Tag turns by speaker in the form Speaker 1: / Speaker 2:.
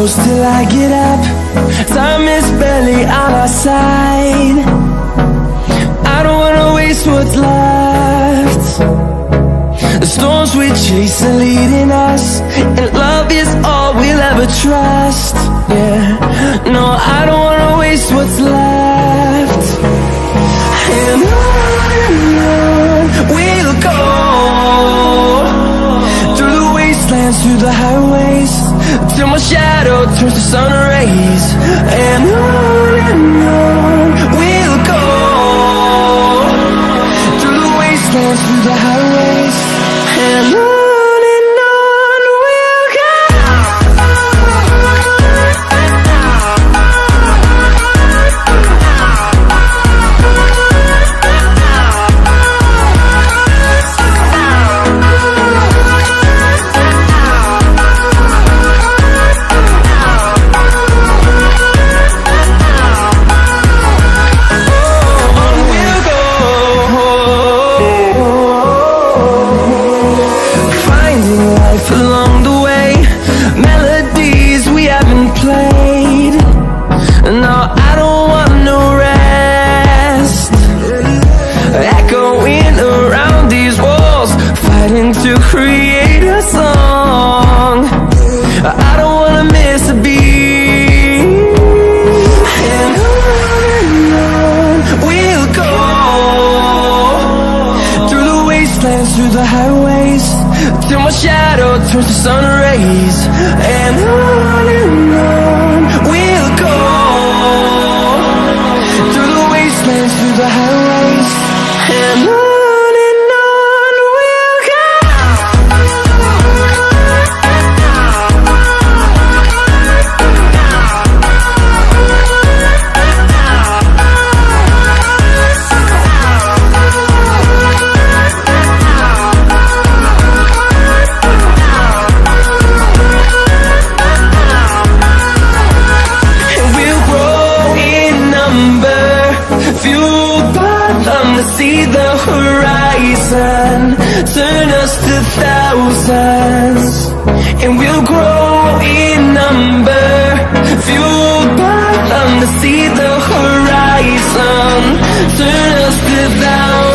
Speaker 1: close till I get up. Time is barely on our side. I don't wanna waste what's left. The storms we chase are leading us, and love is all we'll ever trust. Yeah, no, I don't wanna waste what's left. And on we'll go, through the wastelands, through the highways, till my shadow turns to sun rays. And on we'll go, through the wastelands, through the highways, and on we'll go. Along the way, melodies we haven't played. No, I don't want no rest. Echoing around these walls, fighting to create a song. I don't wanna miss a beat. And on we'll go, through the wastelands, through the highways, till my shadow turns to sun rays. And on we'll go, through the wastelands, through the highways, and on we'll go. See the horizon, turn us to thousands, and we'll grow in number, fueled by them to see the horizon, turn us to thousands.